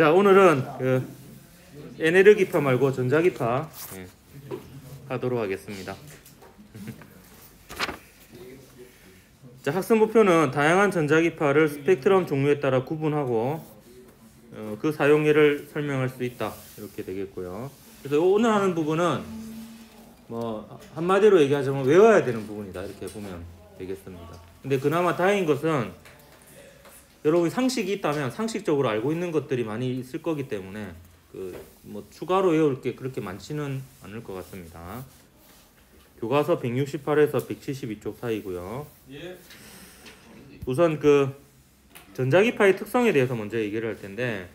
자, 오늘은 에네르기파 말고 전자기파 하도록 하겠습니다. 자, 학습목표는 다양한 전자기파를 스펙트럼 종류에 따라 구분하고 그 사용례를 설명할 수 있다, 이렇게 되겠고요. 그래서 오늘 하는 부분은 뭐 한마디로 얘기하자면 외워야 되는 부분이다, 이렇게 보면 되겠습니다. 근데 그나마 다행인 것은 여러분이 상식이 있다면 상식적으로 알고 있는 것들이 많이 있을 거기 때문에 뭐 추가로 외울 게 그렇게 많지는 않을 것 같습니다. 교과서 168에서 172쪽 사이고요. 예. 우선 전자기파의 특성에 대해서 먼저 얘기를 할 텐데,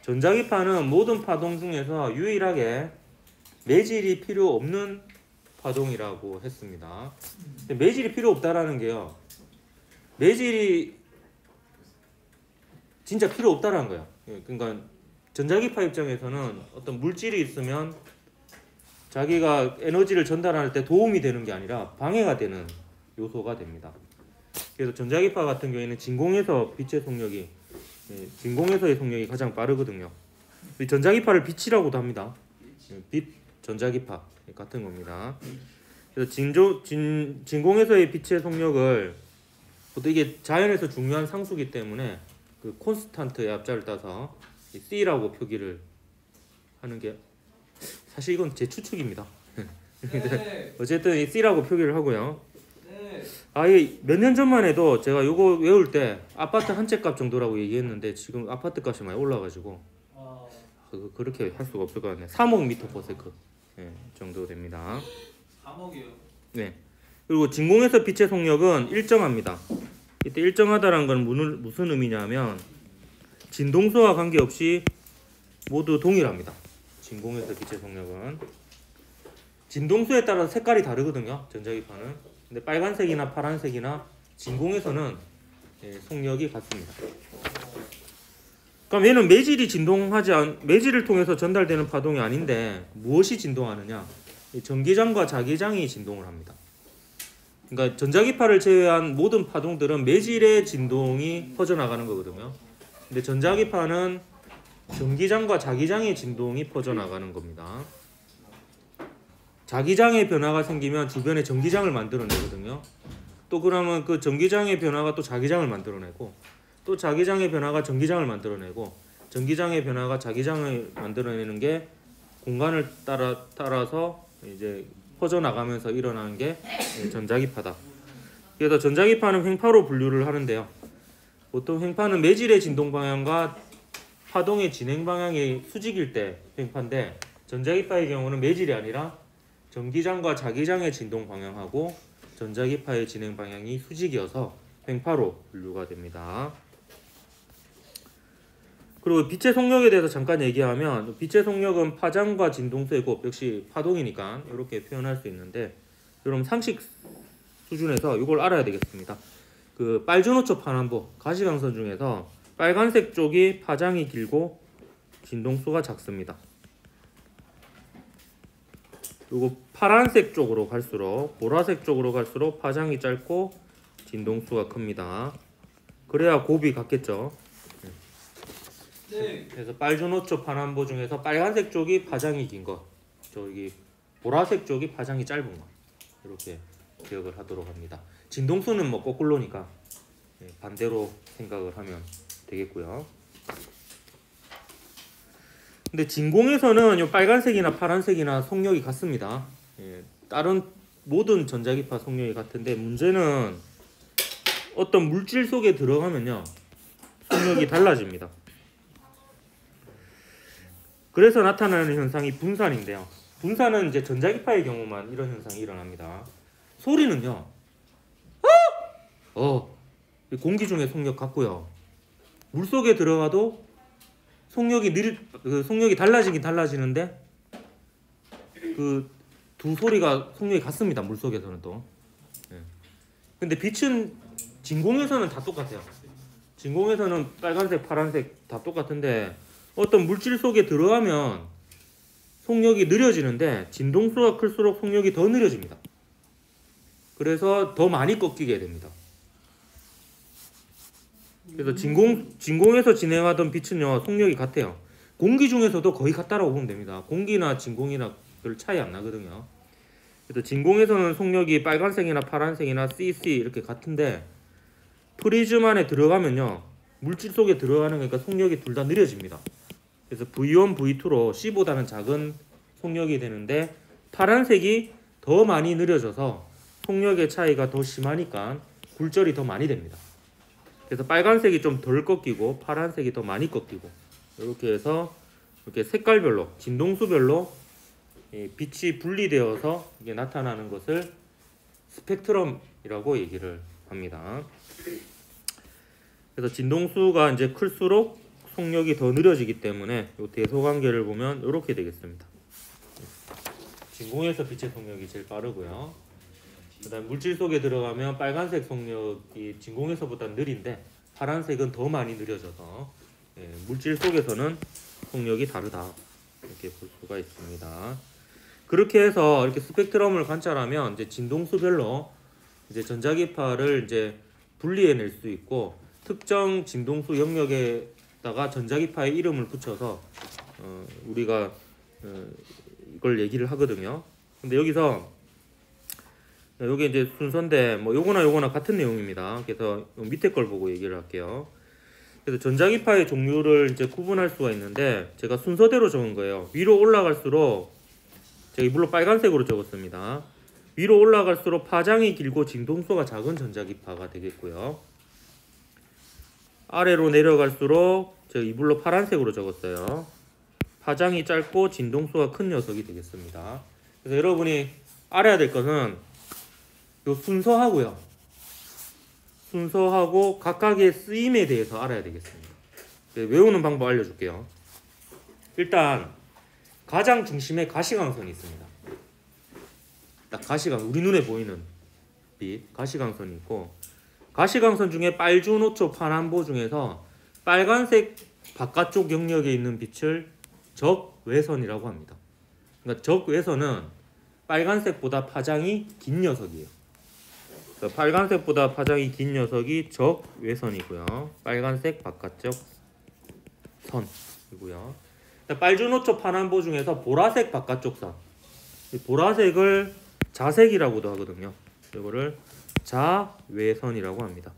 전자기파는 모든 파동 중에서 유일하게 매질이 필요 없는 파동이라고 했습니다. 근데 매질이 필요 없다라는 게요, 매질이 진짜 필요 없다라는 거예요. 그러니까 전자기파 입장에서는 어떤 물질이 있으면 자기가 에너지를 전달할 때 도움이 되는 게 아니라 방해가 되는 요소가 됩니다. 그래서 전자기파 같은 경우에는 진공에서 빛의 속력이 진공에서의 속력이 가장 빠르거든요. 전자기파를 빛이라고도 합니다. 빛 전자기파 같은 겁니다. 그래서 진공에서의 빛의 속력을, 보통 이게 자연에서 중요한 상수기 때문에 콘스탄트의 앞자를 따서 C라고 표기를 하는 게, 사실 이건 제 추측입니다. 네. 어쨌든 이 C라고 표기를 하고요. 네. 아예 몇 년 전만 해도 제가 요거 외울 때 아파트 한 채 값 정도라고 얘기했는데 지금 아파트 값이 많이 올라가지고 그렇게 할 수가 없을 것 같네요. 3억 미터/세컨드 정도 됩니다. 3억이요. 네. 그리고 진공에서 빛의 속력은 일정합니다. 이때 일정하다는 건 무슨 의미냐면 진동수와 관계없이 모두 동일합니다. 진공에서 빛의 속력은 진동수에 따라서 색깔이 다르거든요, 전자기파는. 근데 빨간색이나 파란색이나 진공에서는 속력이 같습니다. 그럼 얘는 매질을 통해서 전달되는 파동이 아닌데 무엇이 진동하느냐? 전기장과 자기장이 진동을 합니다. 그러니까 전자기파를 제외한 모든 파동들은 매질의 진동이 퍼져나가는 거거든요. 근데 전자기파는 전기장과 자기장의 진동이 퍼져나가는 겁니다. 자기장의 변화가 생기면 주변에 전기장을 만들어내거든요. 또 그러면 그 전기장의 변화가 또 자기장을 만들어내고, 또 자기장의 변화가 전기장을 만들어내고, 전기장의 변화가 자기장을 만들어내는 게 공간을 따라서 이제 퍼져나가면서 일어나는 게 전자기파다. 그래서 전자기파는 횡파로 분류를 하는데요. 보통 횡파는 매질의 진동 방향과 파동의 진행 방향이 수직일 때 횡파인데, 전자기파의 경우는 매질이 아니라 전기장과 자기장의 진동 방향하고 전자기파의 진행 방향이 수직이어서 횡파로 분류가 됩니다. 그리고 빛의 속력에 대해서 잠깐 얘기하면, 빛의 속력은 파장과 진동수의 곱, 역시 파동이니까 이렇게 표현할 수 있는데, 여러분 상식 수준에서 이걸 알아야 되겠습니다. 빨주노초 파남보 가시광선 중에서 빨간색 쪽이 파장이 길고 진동수가 작습니다. 그리고 파란색 쪽으로 갈수록, 보라색 쪽으로 갈수록 파장이 짧고 진동수가 큽니다. 그래야 곱이 같겠죠. 네. 그래서 빨주노초 파남보 중에서 빨간색 쪽이 파장이 긴 것, 저기 보라색 쪽이 파장이 짧은 것, 이렇게 기억을 하도록 합니다. 진동수는 뭐 거꾸로니까 반대로 생각을 하면 되겠고요. 근데 진공에서는 요 빨간색이나 파란색이나 속력이 같습니다. 다른 모든 전자기파 속력이 같은데, 문제는 어떤 물질 속에 들어가면요 속력이 달라집니다. 그래서 나타나는 현상이 분산인데요. 분산은 이제 전자기파의 경우만 이런 현상이 일어납니다. 소리는요, 공기 중에 속력 같고요, 물 속에 들어가도 속력이 달라지긴 달라지는데 두 소리가 속력이 같습니다. 물 속에서는 또. 근데 빛은 진공에서는 다 똑같아요. 진공에서는 빨간색, 파란색 다 똑같은데 어떤 물질 속에 들어가면 속력이 느려지는데 진동수가 클수록 속력이 더 느려집니다. 그래서 더 많이 꺾이게 됩니다. 그래서 진공에서 진행하던 빛은요 속력이 같아요. 공기 중에서도 거의 같다라고 보면 됩니다. 공기나 진공이나 별 차이 안 나거든요. 그래서 진공에서는 속력이 빨간색이나 파란색이나 CC 이렇게 같은데 프리즘 안에 들어가면요 물질 속에 들어가는 거니까 속력이 둘 다 느려집니다. 그래서 V1, V2로 C보다는 작은 속력이 되는데 파란색이 더 많이 느려져서 속력의 차이가 더 심하니까 굴절이 더 많이 됩니다. 그래서 빨간색이 좀 덜 꺾이고 파란색이 더 많이 꺾이고 이렇게 해서 이렇게 색깔별로 진동수별로 빛이 분리되어서 이게 나타나는 것을 스펙트럼이라고 얘기를 합니다. 그래서 진동수가 이제 클수록 속력이 더 느려지기 때문에 이 대소관계를 보면 이렇게 되겠습니다. 진공에서 빛의 속력이 제일 빠르고요. 그다음 물질 속에 들어가면 빨간색 속력이 진공에서보다 느린데 파란색은 더 많이 느려져서 물질 속에서는 속력이 다르다 이렇게 볼 수가 있습니다. 그렇게 해서 이렇게 스펙트럼을 관찰하면 이제 진동수별로 이제 전자기파를 이제 분리해낼 수 있고 특정 진동수 영역에다가 전자기파의 이름을 붙여서 우리가 이걸 얘기를 하거든요. 근데 여기서 요게 이제 순서인데 뭐 요거나 같은 내용입니다. 그래서 밑에 걸 보고 얘기를 할게요. 그래서 전자기파의 종류를 이제 구분할 수가 있는데 제가 순서대로 적은 거예요. 위로 올라갈수록 제가 물론 빨간색으로 적었습니다. 위로 올라갈수록 파장이 길고 진동수가 작은 전자기파가 되겠고요. 아래로 내려갈수록 제가 이불로 파란색으로 적었어요. 파장이 짧고 진동수가 큰 녀석이 되겠습니다. 그래서 여러분이 알아야 될 것은 요 순서하고요. 순서하고 각각의 쓰임에 대해서 알아야 되겠습니다. 외우는 방법 알려줄게요. 일단 가장 중심에 가시광선이 있습니다. 딱 우리 눈에 보이는 빛 가시광선이 있고 가시광선 중에 빨주노초 파남보 중에서 빨간색 바깥쪽 영역에 있는 빛을 적외선이라고 합니다. 그러니까 적외선은 빨간색보다 파장이 긴 녀석이에요. 그래서 빨간색보다 파장이 긴 녀석이 적외선이고요. 빨간색 바깥쪽 선이고요. 빨주노초 파남보 중에서 보라색 바깥쪽 선, 보라색을 자색이라고도 하거든요. 이거를 자외선이라고 합니다.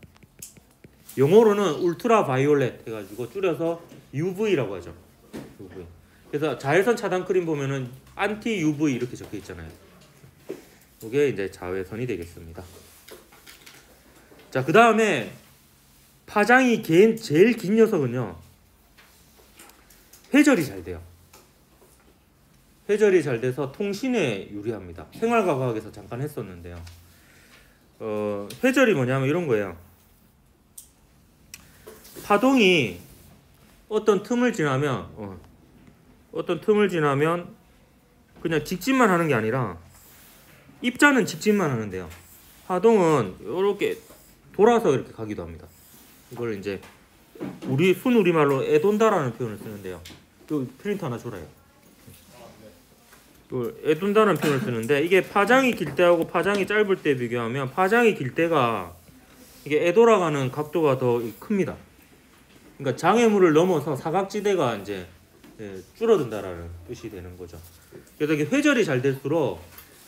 영어로는 울트라 바이올렛 해가지고 줄여서 UV라고 하죠. UV. 그래서 자외선 차단 크림 보면은 안티 UV 이렇게 적혀 있잖아요. 이게 이제 자외선이 되겠습니다. 자, 그 다음에 파장이 제일 긴 녀석은요. 회절이 잘 돼요. 회절이 잘 돼서 통신에 유리합니다. 생활과 과학에서 잠깐 했었는데요. 회절이 뭐냐면 이런 거예요. 파동이 어떤 틈을 지나면 그냥 직진만 하는 게 아니라 입자는 직진만 하는데요. 파동은 이렇게 돌아서 이렇게 가기도 합니다. 이걸 이제 순우리말로 애돈다라는 표현을 쓰는데요. 또 프린터 하나 줘라요. 애돈다는 표현을 쓰는데 이게 파장이 길 때하고 파장이 짧을 때 비교하면 파장이 길 때가 이게 애돌아가는 각도가 더 큽니다. 그러니까 장애물을 넘어서 사각지대가 이제 줄어든다라는 뜻이 되는 거죠. 그래서 이게 회절이 잘 될수록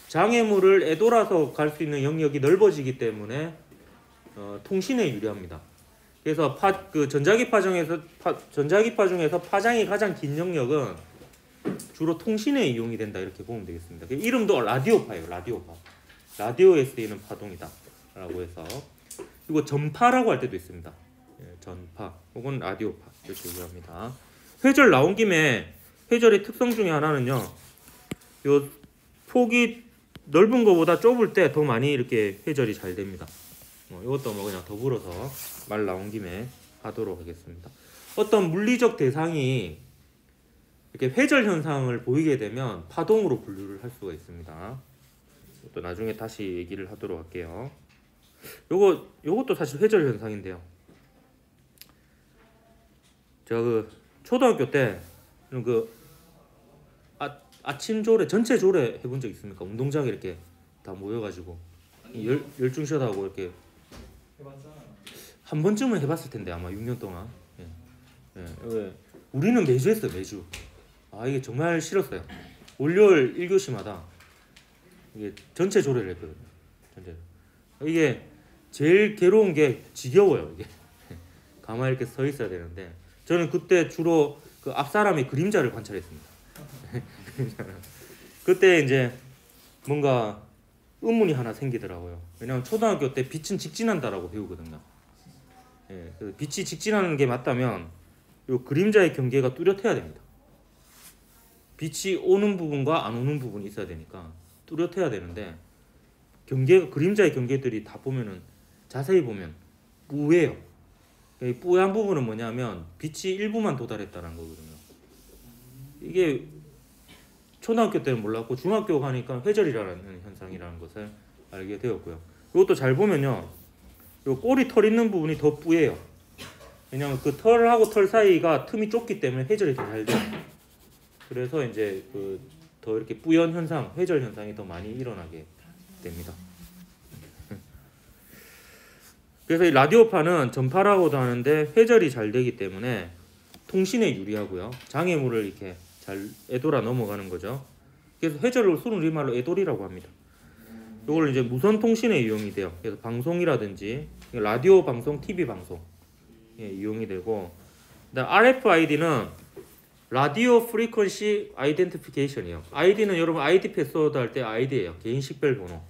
장애물을 애돌아서 갈 수 있는 영역이 넓어지기 때문에 통신에 유리합니다. 그래서 전자기파 중에서 파장이 가장 긴 영역은 주로 통신에 이용이 된다 이렇게 보면 되겠습니다. 이름도 라디오파예요. 라디오에 쓰이는 파동이다 라고 해서 그리고 전파라고 할 때도 있습니다. 전파 혹은 라디오파 이렇게 얘기합니다. 회절 나온 김에 회절의 특성 중에 하나는요. 요 폭이 넓은 것보다 좁을 때 더 많이 이렇게 회절이 잘 됩니다. 이것도 그냥 더불어서 말 나온 김에 하도록 하겠습니다. 어떤 물리적 대상이 이렇게 회절 현상을 보이게 되면 파동으로 분류를 할 수가 있습니다. 또 나중에 다시 얘기를 하도록 할게요. 요것도 사실 회절 현상인데요. 제가 초등학교 때 아침 조례 전체 조례 해본 적 있습니까? 운동장에 이렇게 다 모여가지고 열중시하고 이렇게 해봤잖아. 한 번쯤은 해봤을 텐데 아마 6년 동안. 예. 예. 우리는 매주 했어요. 매주. 아 이게 정말 싫었어요. 월요일 1교시마다 이게 전체 조례를 했거든요. 전체. 이게 제일 괴로운 게 지겨워요. 이게 가만히 이렇게 서 있어야 되는데 저는 그때 주로 그 앞 사람의 그림자를 관찰했습니다. 그때 이제 뭔가 의문이 하나 생기더라고요. 왜냐면 초등학교 때 빛은 직진한다라고 배우거든요. 예, 빛이 직진하는 게 맞다면 요 그림자의 경계가 뚜렷해야 됩니다. 빛이 오는 부분과 안 오는 부분이 있어야 되니까 뚜렷해야 되는데 그림자의 경계들이 다 보면은 자세히 보면 뿌예요. 이 뿌얀 부분은 뭐냐면 빛이 일부만 도달했다는 거거든요. 이게 초등학교 때는 몰랐고 중학교 가니까 회절이라는 현상이라는 것을 알게 되었고요. 이것도 잘 보면요, 요 꼬리 털 있는 부분이 더 뿌예요. 왜냐하면 그 털하고 털 사이가 틈이 좁기 때문에 회절이 더 잘 돼요. 그래서 이제 그 더 이렇게 뿌연 현상, 회절 현상이 더 많이 일어나게 됩니다. 그래서 이 라디오파는 전파라고도 하는데 회절이 잘 되기 때문에 통신에 유리하고요. 장애물을 이렇게 잘 애돌아 넘어가는 거죠. 그래서 회절을 순 우리말로 애돌이라고 합니다. 이걸 이제 무선 통신에 이용이 돼요. 그래서 방송이라든지 라디오 방송, TV 방송 이용이 되고, 그다음 RFID는 라디오 프리퀀시 아이덴티피케이션이에요. ID는 여러분 ID 패스워드 할 때 ID예요. 개인 식별 번호.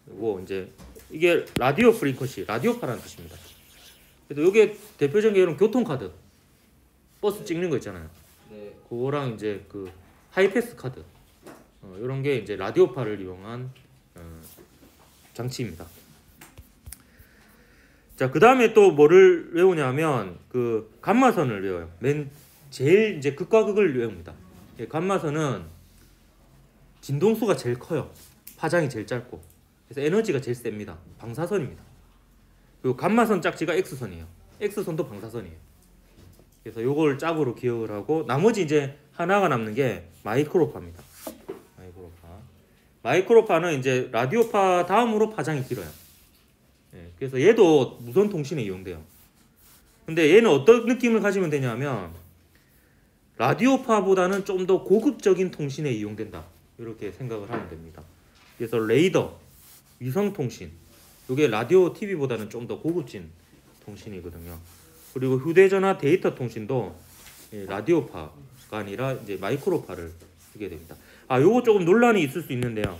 그리고 이제 이게 라디오 프리퀀시, 라디오파라는 뜻입니다. 그래서 이게 대표적인 예로는 교통카드, 버스 찍는 거 있잖아요. 네. 그거랑 이제 그 하이패스 카드, 이런 게 이제 라디오파를 이용한 장치입니다. 자, 그 다음에 또 뭐를 외우냐면 그 감마선을 외워요. 제일 이제 극과 극을 외웁니다. 감마선은 진동수가 제일 커요. 파장이 제일 짧고. 그래서 에너지가 제일 셉니다. 방사선입니다. 그리고 감마선 짝지가 X선이에요. X선도 방사선이에요. 그래서 요걸 짝으로 기억을 하고, 나머지 이제 하나가 남는 게 마이크로파입니다. 마이크로파는 이제 라디오파 다음으로 파장이 길어요. 그래서 얘도 무선 통신에 이용돼요. 근데 얘는 어떤 느낌을 가지면 되냐면 라디오파보다는 좀 더 고급적인 통신에 이용된다, 이렇게 생각을 하면 됩니다. 그래서 레이더, 위성 통신, 이게 라디오, TV보다는 좀 더 고급진 통신이거든요. 그리고 휴대전화, 데이터 통신도 라디오파가 아니라 이제 마이크로파를 쓰게 됩니다. 아, 요거 조금 논란이 있을 수 있는데요.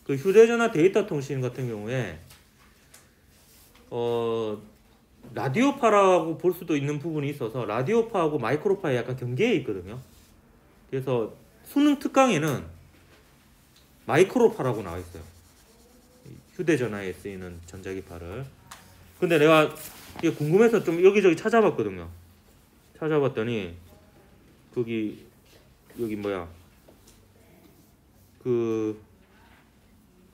그 휴대전화, 데이터 통신 같은 경우에 라디오파라고 볼 수도 있는 부분이 있어서 라디오파하고 마이크로파에 약간 경계에 있거든요. 그래서 수능 특강에는 마이크로파라고 나와 있어요. 휴대전화에 쓰이는 전자기파를. 근데 내가 이게 궁금해서 좀 여기저기 찾아봤거든요. 찾아봤더니 여기 뭐야, 그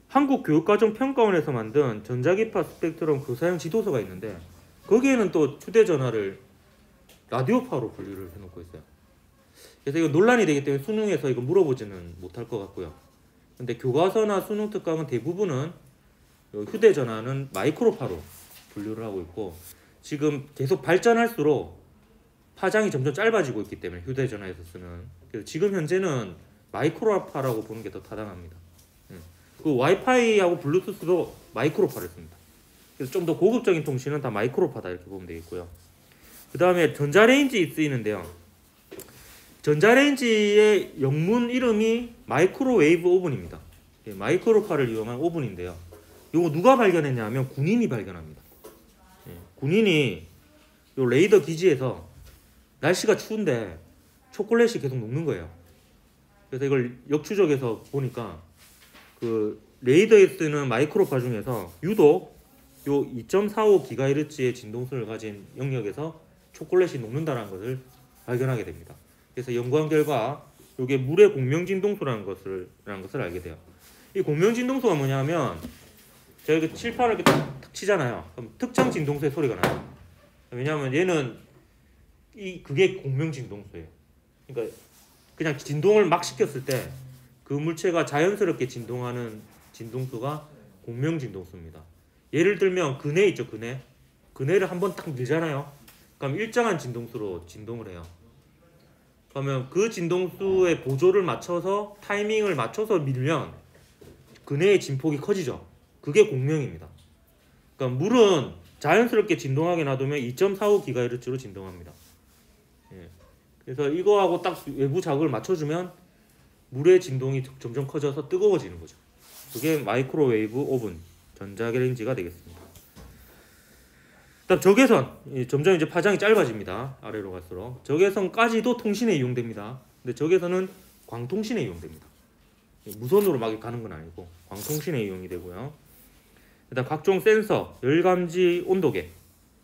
한국교육과정평가원에서 만든 전자기파 스펙트럼 교사용 지도서가 있는데 거기에는 또 휴대전화를 라디오파로 분류를 해놓고 있어요. 그래서 이거 논란이 되기 때문에 수능에서 이거 물어보지는 못할 것 같고요. 근데 교과서나 수능 특강은 대부분은 휴대전화는 마이크로파로 분류를 하고 있고, 지금 계속 발전할수록 파장이 점점 짧아지고 있기 때문에 휴대전화에서 쓰는, 그래서 지금 현재는 마이크로파라고 보는 게 더 타당합니다. 그 와이파이하고 블루투스도 마이크로파를 씁니다. 그래서 좀 더 고급적인 통신은 다 마이크로파다, 이렇게 보면 되겠고요. 그 다음에 전자레인지 쓰이는데요. 전자레인지의 영문 이름이 마이크로웨이브 오븐입니다. 마이크로파를 이용한 오븐인데요. 이거 누가 발견했냐면 군인이 발견합니다. 군인이 요 레이더 기지에서 날씨가 추운데 초콜릿이 계속 녹는 거예요. 그래서 이걸 역추적해서 보니까 그 레이더에 쓰는 마이크로파 중에서 유독 요 2.45GHz의 진동수를 가진 영역에서 초콜릿이 녹는다는 것을 발견하게 됩니다. 그래서 연구한 결과 이게 물의 공명진동수라는 것을 알게 돼요. 이 공명진동수가 뭐냐면 제가 그 칠판을 이렇게 탁 치잖아요. 그럼 특정 진동수의 소리가 나요. 왜냐하면 얘는 그게 공명진동수예요. 그러니까 그냥 진동을 막 시켰을 때 그 물체가 자연스럽게 진동하는 진동수가 공명진동수입니다. 예를 들면 그네 있죠, 그네. 그네를 한번 딱 밀잖아요. 그럼 일정한 진동수로 진동을 해요. 그러면 그 진동수의 보조를 맞춰서 타이밍을 맞춰서 밀면 그네의 진폭이 커지죠. 그게 공명입니다. 그러니까 물은 자연스럽게 진동하게 놔두면 2.45GHz로 진동합니다. 예. 그래서 이거하고 딱 외부 자극을 맞춰주면 물의 진동이 점점 커져서 뜨거워지는 거죠. 그게 마이크로웨이브 오븐 전자레인지가 되겠습니다. 그다음 적외선, 점점 이제 파장이 짧아집니다. 아래로 갈수록 적외선까지도 통신에 이용됩니다. 근데 적외선은 광통신에 이용됩니다. 무선으로 막 가는 건 아니고 광통신에 이용이 되고요. 그다음 각종 센서, 열감지, 온도계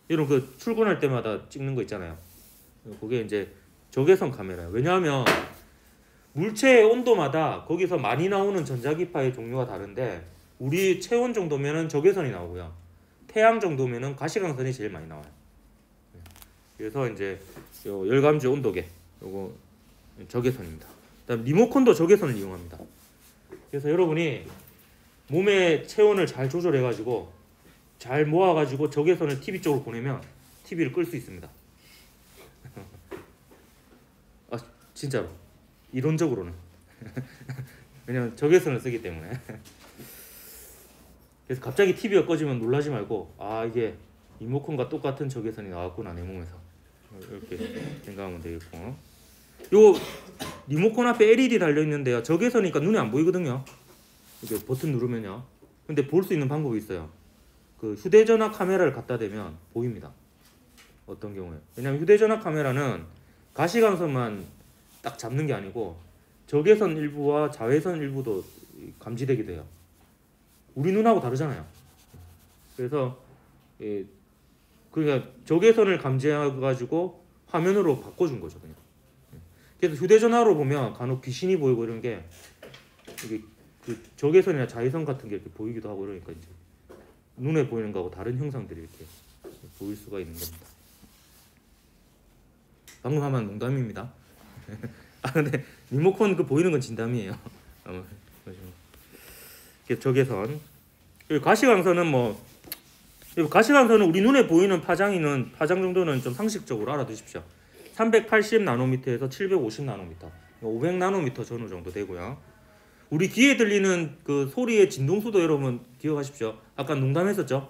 이런 그 출근할 때마다 찍는 거 있잖아요. 그게 이제 적외선 카메라예요. 왜냐하면 물체의 온도마다 거기서 많이 나오는 전자기파의 종류가 다른데 우리 체온 정도면은 적외선이 나오고요. 태양 정도면은 가시광선이 제일 많이 나와요. 그래서 이제 요 열감지 온도계 요거 적외선입니다. 그다음 리모컨도 적외선을 이용합니다. 그래서 여러분이 몸의 체온을 잘 조절해 가지고 잘 모아 가지고 적외선을 TV 쪽으로 보내면 TV를 끌 수 있습니다. 아 진짜로 이론적으로는 왜냐면 적외선을 쓰기 때문에. 그래서 갑자기 TV가 꺼지면 놀라지 말고 아 이게 리모컨과 똑같은 적외선이 나왔구나 내 몸에서 이렇게 생각하면 되겠고. 요 리모컨 앞에 LED 달려 있는데요. 적외선이니까 눈에 안 보이거든요. 이렇게 버튼 누르면요. 근데 볼 수 있는 방법이 있어요. 그 휴대전화 카메라를 갖다 대면 보입니다. 어떤 경우에. 왜냐면 휴대전화 카메라는 가시광선만 딱 잡는 게 아니고 적외선 일부와 자외선 일부도 감지되게 돼요. 우리 눈하고 다르잖아요. 그래서 그러니까 적외선을 감지해 가지고 화면으로 바꿔준 거죠, 그냥. 그래서 휴대전화로 보면 간혹 귀신이 보이고 이런 게 이게 그 적외선이나 자외선 같은 게 이렇게 보이기도 하고 그러니까 이제 눈에 보이는 거하고 다른 형상들이 이렇게 보일 수가 있는 겁니다. 방금 하면 농담입니다. 아 근데 리모컨 그 보이는 건 진담이에요. 적외선. 그리고 가시광선은 뭐 가시광선은 우리 눈에 보이는 파장 정도는 좀 상식적으로 알아두십시오. 380 나노미터에서 750 나노미터, 500 나노미터 전후 정도 되고요. 우리 귀에 들리는 그 소리의 진동수도 여러분 기억하십시오. 아까 농담했었죠.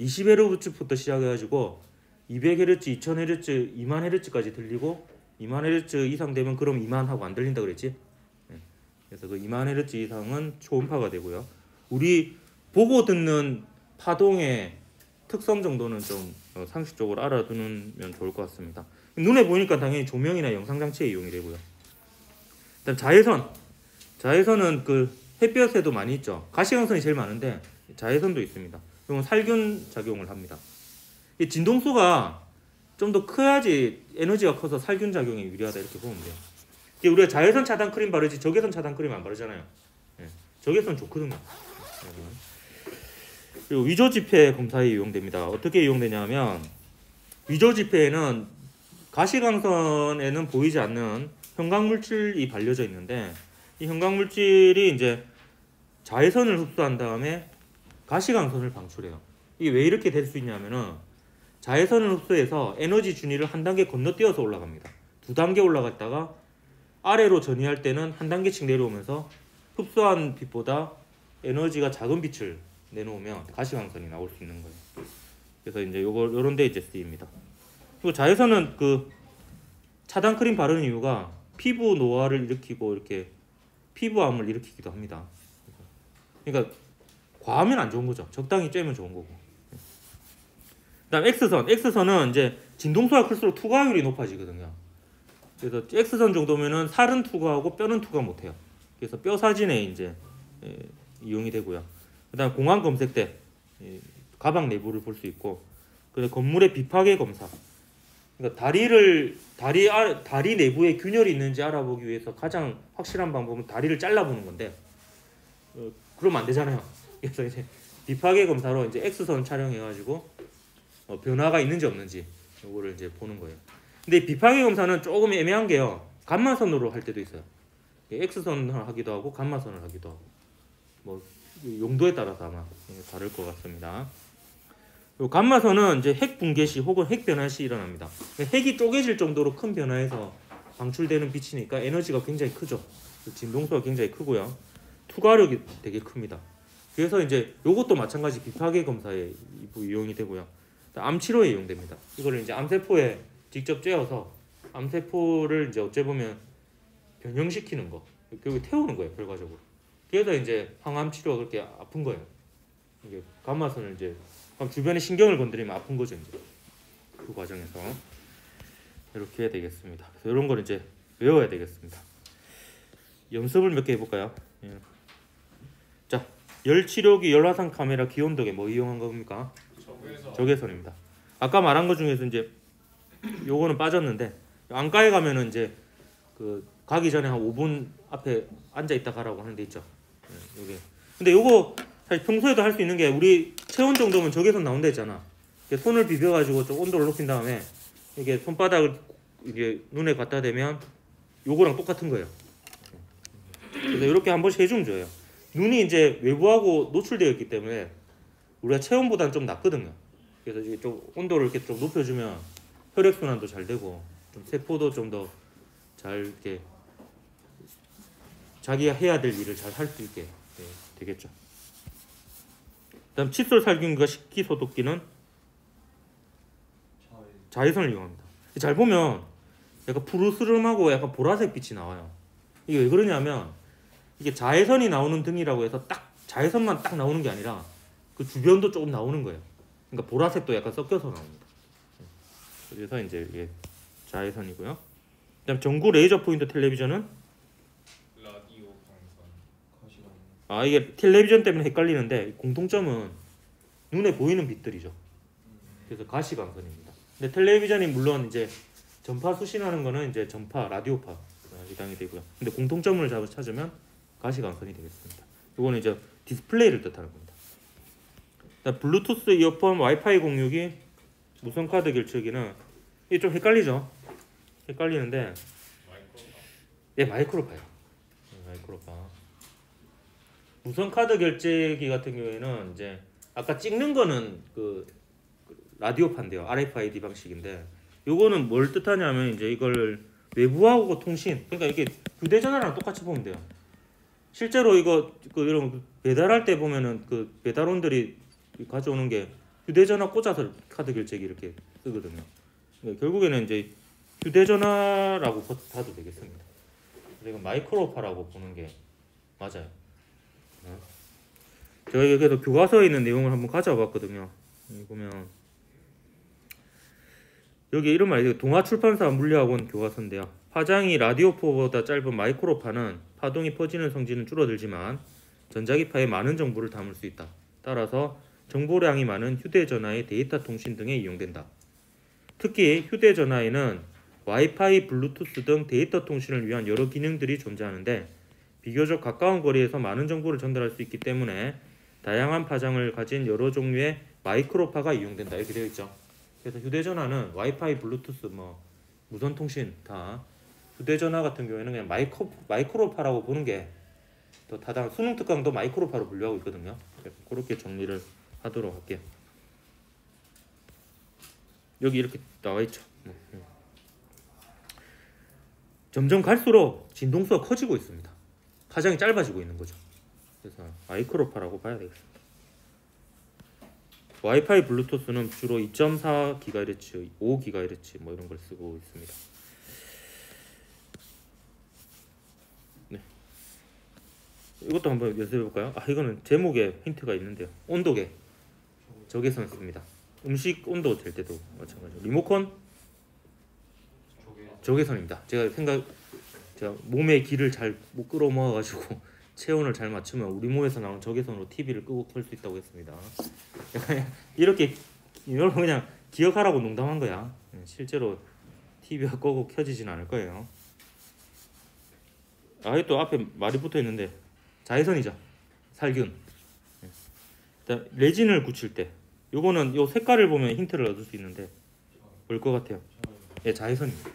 20Hz부터 시작해가지고 200Hz, 2000Hz, 20000Hz까지 들리고 20000Hz 이상 되면 그럼 이만하고 안 들린다 그랬지. 그래서 그 20000Hz 이상은 초음파가 되고요. 우리 보고 듣는 파동의 특성 정도는 좀 상식적으로 알아두면 좋을 것 같습니다. 눈에 보니까 당연히 조명이나 영상 장치에 이용이 되고요. 일단 자외선은 그 햇볕에도 많이 있죠. 가시광선이 제일 많은데 자외선도 있습니다. 이건 살균 작용을 합니다. 이 진동수가 좀 더 커야지 에너지가 커서 살균 작용에 유리하다 이렇게 보면 돼요. 우리가 자외선 차단 크림 바르지 적외선 차단 크림 안 바르잖아요. 적외선 좋거든요. 그리고 위조 지폐 검사에 이용됩니다. 어떻게 이용되냐면 위조 지폐에는 가시광선에는 보이지 않는 형광물질이 발려져 있는데 이 형광물질이 이제 자외선을 흡수한 다음에 가시광선을 방출해요. 이게 왜 이렇게 될 수 있냐면은 자외선을 흡수해서 에너지 준위를 한 단계 건너뛰어서 올라갑니다. 두 단계 올라갔다가 아래로 전이할 때는 한 단계씩 내려오면서 흡수한 빛보다 에너지가 작은 빛을 내놓으면 가시광선이 나올 수 있는 거예요. 그래서 이제 요런 데 이제 쓰입니다. 그리고 자외선은 그 차단 크림 바르는 이유가 피부 노화를 일으키고 이렇게 피부암을 일으키기도 합니다. 그러니까 과하면 안 좋은 거죠. 적당히 쬐면 좋은 거고. 그다음 X선은 이제 진동수가 클수록 투과율이 높아지거든요. 그래서 X선 정도면은 살은 투과하고 뼈는 투과 못해요. 그래서 뼈 사진에 이제 이용이 되고요. 그다음 공항 검색대, 가방 내부를 볼 수 있고, 그리고 건물의 비파괴 검사. 그러니까 다리 내부에 균열이 있는지 알아보기 위해서 가장 확실한 방법은 다리를 잘라보는 건데, 그러면 안 되잖아요. 그래서 이제 비파괴 검사로 이제 X선 촬영해가지고 변화가 있는지 없는지 이거를 이제 보는 거예요. 근데 비파괴 검사는 조금 애매한 게요. 감마선으로 할 때도 있어요. X선을 하기도 하고 감마선을 하기도 하고 뭐 용도에 따라서 아마 다를 것 같습니다. 요 감마선은 이제 핵 붕괴 시 혹은 핵 변화 시 일어납니다. 핵이 쪼개질 정도로 큰 변화에서 방출되는 빛이니까 에너지가 굉장히 크죠. 진동수가 굉장히 크고요. 투과력이 되게 큽니다. 그래서 이제 요것도 마찬가지 비파괴 검사에 이용이 되고요. 암 치료에 이용됩니다. 이거를 이제 암세포에 직접 쬐어서 암세포를 이제 어째 보면 변형시키는 거, 결국 태우는 거예요, 결과적으로. 그래서 이제 항암 치료가 그렇게 아픈 거예요. 이게 감마선을 이제 주변에 신경을 건드리면 아픈 거죠, 이제 그 과정에서 이렇게 해야 되겠습니다. 그래서 이런 걸 이제 외워야 되겠습니다. 연습을 몇 개 해볼까요? 예. 자, 열 치료기, 열화상 카메라, 기온도계 뭐 이용한 겁니까? 적외선입니다. 아까 말한 것 중에서 이제 요거는 빠졌는데 안과에 가면은 이제 그 가기 전에 한 5분 앞에 앉아 있다 가라고 하는 데 있죠. 예, 요게. 근데 요거 사실 평소에도 할 수 있는 게 우리 체온 정도면 적외선 나온 데 있잖아. 손을 비벼가지고 좀 온도를 높인 다음에 이게 손바닥을 이게 눈에 갖다 대면 요거랑 똑같은 거예요. 그래서 이렇게 한 번씩 해주면 좋아요. 눈이 이제 외부하고 노출되어 있기 때문에 우리가 체온보다는 좀 낫거든요. 그래서 이게 좀 온도를 이렇게 좀 높여주면 혈액 순환도 잘 되고 좀 세포도 좀 더 잘 이렇게 자기가 해야 될 일을 잘 할 수 있게 되겠죠. 그다음 칫솔 살균기와 식기 소독기는 자외선을 이용합니다. 잘 보면 약간 푸르스름하고 약간 보라색 빛이 나와요. 이게 왜 그러냐면 이게 자외선이 나오는 등이라고 해서 딱 자외선만 딱 나오는 게 아니라 그 주변도 조금 나오는 거예요. 그러니까 보라색도 약간 섞여서 나옵니다. 그래서 이제 이게 자외선이고요. 그다음 전구 레이저 포인트 텔레비전은 라디오 방선 가시광. 이게 텔레비전 때문에 헷갈리는데 공통점은 눈에 보이는 빛들이죠. 그래서 가시광선입니다. 근데 텔레비전이 물론 이제 전파 수신하는 거는 이제 전파 라디오파 해당이 되고요. 근데 공통점을 찾으면 가시광선이 되겠습니다. 이거는 이제 디스플레이를 뜻하는 겁니다. 블루투스 이어폰, 와이파이 공유기, 무선 카드 결제기는 이게 좀 헷갈리죠. 헷갈리는데 마이크로파요. 마이크로파. 무선 카드 결제기 같은 경우에는 이제 아까 찍는 거는 그 라디오파인데요. RFID 방식인데 요거는 뭘 뜻하냐면 이제 이걸 외부하고 통신, 그러니까 이게 휴대전화랑 똑같이 보면 돼요. 실제로 이거 이런 배달할 때 보면은 그 배달원들이 가져오는 게 휴대전화 꽂아서 카드 결제기 이렇게 쓰거든요. 그러니까 결국에는 이제 휴대전화라고 봐도 되겠습니다. 그리고 마이크로파라고 보는 게 맞아요. 제가 여기서 교과서에 있는 내용을 한번 가져와봤거든요. 여기 보면 여기 이런 말이에요. 동아출판사 물리학원 교과서인데요. 파장이 라디오포보다 짧은 마이크로파는 파동이 퍼지는 성질은 줄어들지만 전자기파에 많은 정보를 담을 수 있다. 따라서 정보량이 많은 휴대전화의 데이터 통신 등에 이용된다. 특히 휴대전화에는 와이파이, 블루투스 등 데이터 통신을 위한 여러 기능들이 존재하는데 비교적 가까운 거리에서 많은 정보를 전달할 수 있기 때문에 다양한 파장을 가진 여러 종류의 마이크로파가 이용된다. 이렇게 되어 있죠. 그래서 휴대전화는 와이파이, 블루투스, 무선 통신 다 휴대전화 같은 경우에는 그냥 마이크로파라고 보는 게 더 타당. 수능 특강도 마이크로파로 분류하고 있거든요. 그렇게 정리를 하도록 할게요. 여기 이렇게 나와 있죠. 점점 갈수록 진동수가 커지고 있습니다. 파장이 짧아지고 있는 거죠. 그래서 마이크로파라고 봐야 되겠습니다. 와이파이, 블루투스는 주로 2.4GHz, 5GHz 뭐 이런 걸 쓰고 있습니다. 네. 이것도 한번 연습해 볼까요? 이거는 제목에 힌트가 있는데요. 온도계 적외선 씁니다. 음식 온도 될 때도 마찬가지로. 리모컨 적외선입니다. 제가 몸에 기를 잘 못 끌어모아가지고 체온을 잘 맞추면 우리 몸에서 나오는 적외선으로 TV를 끄고 켤 수 있다고 했습니다. 이렇게 이걸 그냥 기억하라고 농담한 거야. 실제로 TV가 끄고 켜지진 않을 거예요. 또 앞에 말이 붙어 있는데 자외선이죠. 살균. 레진을 굳힐 때 요거는 요 색깔을 보면 힌트를 얻을 수 있는데 뭘 것 같아요? 자외선입니다.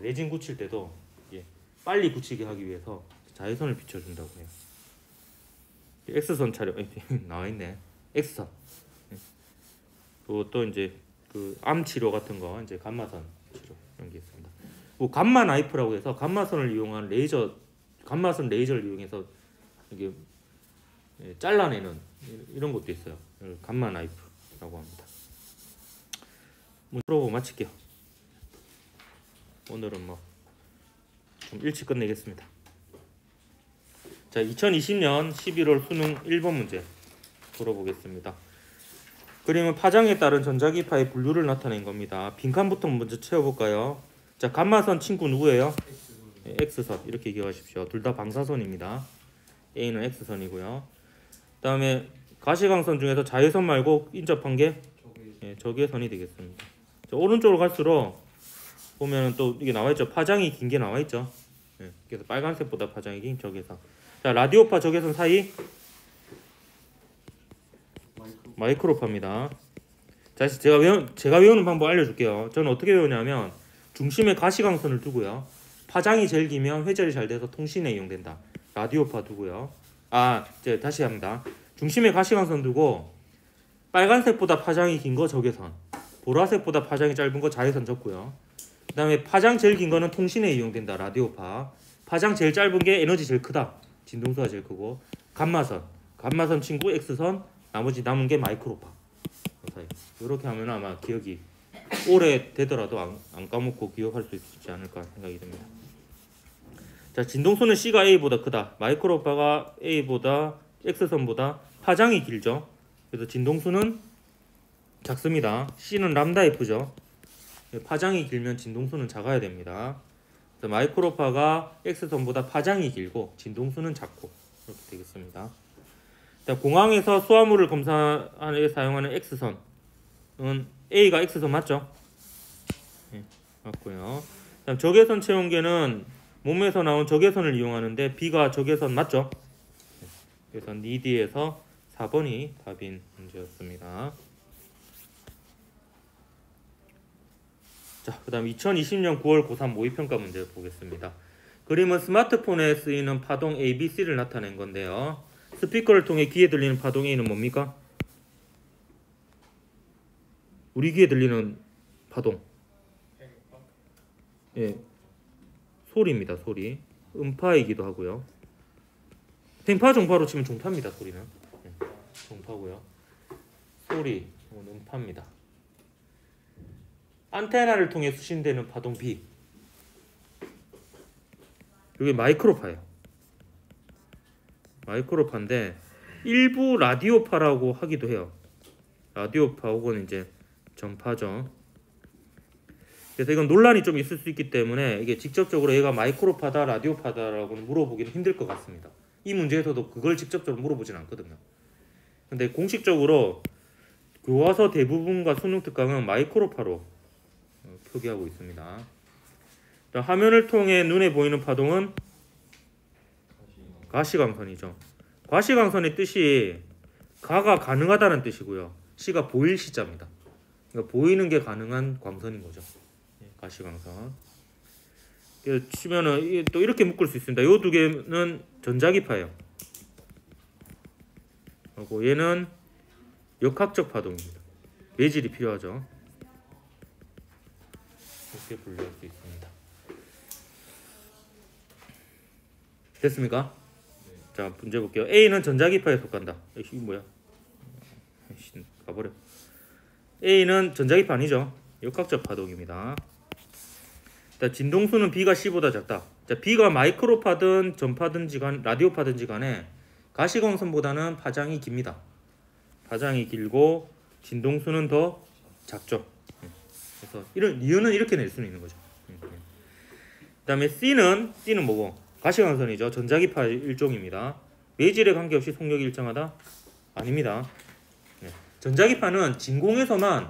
레진 굳힐 때도 빨리 굳히게 하기 위해서 자외선을 비춰준다고 해요. X선 촬영 나와 있네. X선. 또 이제 그 암 치료 같은 거 이제 감마선 치료 이런 게 있습니다. 뭐 감마 나이프라고 해서 감마선을 이용한 레이저 감마선 레이저를 이용해서 이게 잘라내는 이런 것도 있어요. 감마 나이프라고 합니다. 뭐 들어보고 마칠게요. 오늘은 뭐 좀 일찍 끝내겠습니다. 자, 2020년 11월 수능 1번 문제 풀어보겠습니다. 그림은 파장에 따른 전자기파의 분류를 나타낸 겁니다. 빈칸부터 먼저 채워볼까요? 자, 감마선 친구 누구예요? X선 이렇게 기억하십시오. 둘 다 방사선입니다. A는 X선이고요. 그 다음에 가시광선 중에서 자외선 말고 인접한 게 적외선이 되겠습니다. 자, 오른쪽으로 갈수록 보면 또 이게 나와있죠. 파장이 긴 게 나와있죠. 그래서 빨간색보다 파장이 긴 적외선. 자, 라디오파 적외선 사이 마이크로파입니다. 자, 제가 외우는 방법 알려줄게요. 저는 어떻게 외우냐면 중심에 가시광선을 두고요. 파장이 제일 기면 회절이 잘 돼서 통신에 이용된다. 라디오파 두고요. 이제 다시 합니다. 중심에 가시광선 두고 빨간색보다 파장이 긴 거 적외선, 보라색보다 파장이 짧은 거 자외선 적고요. 그 다음에 파장 제일 긴 거는 통신에 이용된다. 라디오파. 파장 제일 짧은 게 에너지 제일 크다. 진동수가 제일 크고. 감마선 친구 X선, 나머지 남은 게 마이크로파. 이렇게 하면 아마 기억이 오래 되더라도 안 까먹고 기억할 수 있지 않을까 생각이 듭니다. 자, 진동수는 C가 A보다 크다. 마이크로파가 A보다 X선보다 파장이 길죠. 그래서 진동수는 작습니다. C는 람다 F죠. 파장이 길면 진동수는 작아야 됩니다. 그래서 마이크로파가 X선보다 파장이 길고 진동수는 작고 이렇게 되겠습니다. 자, 공항에서 수화물을 검사하는 데 사용하는 X선은 A가 X선 맞죠? 네, 맞고요. 다음 적외선 체온계는 몸에서 나온 적외선을 이용하는데 B가 적외선 맞죠? 네, 그래서 니디에서 4번이 답인 문제였습니다. 자, 그 다음 2020년 9월 고3 모의평가 문제 보겠습니다. 그림은 스마트폰에 쓰이는 파동 ABC를 나타낸 건데요. 스피커를 통해 귀에 들리는 파동 A는 뭡니까? 우리 귀에 들리는 파동. 예, 소리입니다. 소리. 음파이기도 하고요. 팽파 종파로 치면 종파입니다. 소리는. 종파고요. 소리, 음파입니다. 안테나를 통해 수신되는 파동 B. 이게 마이크로파예요. 마이크로파인데 일부 라디오파라고 하기도 해요. 라디오파 혹은 이제 전파죠. 그래서 이건 논란이 좀 있을 수 있기 때문에 이게 직접적으로 얘가 마이크로파다 라디오파다라고는 물어보기는 힘들 것 같습니다. 이 문제에서도 그걸 직접적으로 물어보진 않거든요. 근데 공식적으로 교과서 대부분과 수능 특강은 마이크로파로 표기하고 있습니다. 자, 화면을 통해 눈에 보이는 파동은 가시광선이죠. 가시광선의 뜻이 가가 가능하다는 뜻이고요. 시가 보일 시자입니다. 그러니까 보이는 게 가능한 광선인 거죠. 가시광선. 치면은 또 이렇게 묶을 수 있습니다. 이 두 개는 전자기파예요. 그리고 얘는 역학적 파동입니다. 매질이 필요하죠. 이렇게 분류할 수 있습니다. 됐습니까? 네. 자, 문제 볼게요. A는 전자기파에 속한다. 이게 뭐야? 가버려. A는 전자기파 아니죠? 역학적 파동입니다. 자, 진동수는 B가 C보다 작다. 자, B가 마이크로파든 전파든지 간 라디오파든지 간에 가시광선보다는 파장이 깁니다. 파장이 길고 진동수는 더 작죠. 그래서 이런 이유는 이렇게 낼 수는 있는 거죠. 그다음에 C는 뭐고? 가시광선이죠. 전자기파 일종입니다. 매질에 관계없이 속력이 일정하다? 아닙니다. 전자기파는 진공에서만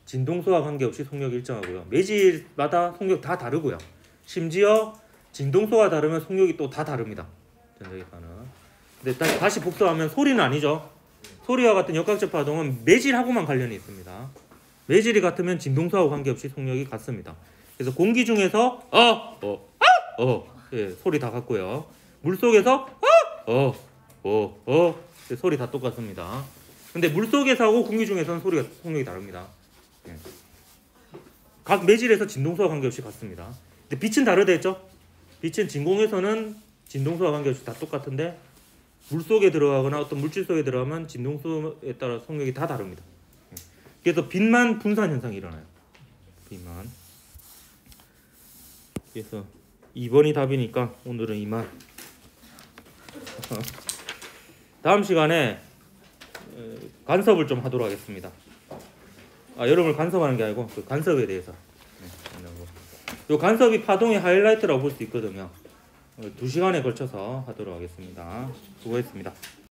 진동수와 관계없이 속력이 일정하고요. 매질마다 속력 다 다르고요. 심지어 진동수가 다르면 속력이 또 다 다릅니다. 전자기파는. 근데 다시 복수하면 소리는 아니죠. 소리와 같은 역학적 파동은 매질하고만 관련이 있습니다. 매질이 같으면 진동수하고 관계없이 속력이 같습니다. 그래서 공기 중에서 예, 소리 다 같고요. 물 속에서 소리 다 똑같습니다. 근데 물속에서 하고 공기 중에서는 소리가 속력이 다릅니다. 예. 각 매질에서 진동수와 관계없이 같습니다. 근데 빛은 다르다 했죠? 빛은 진공에서는 진동수와 관계없이 다 똑같은데 물속에 들어가거나 어떤 물질 속에 들어가면 진동수에 따라 속력이 다 다릅니다. 예. 그래서 빛만 분산 현상이 일어나요. 빛만. 그래서 2번이 답이니까 오늘은 이만. 다음 시간에 간섭을 좀 하도록 하겠습니다. 여러분을 간섭하는 게 아니고 그 간섭에 대해서. 이 간섭이 파동의 하이라이트라고 볼 수 있거든요. 2시간에 걸쳐서 하도록 하겠습니다. 수고했습니다.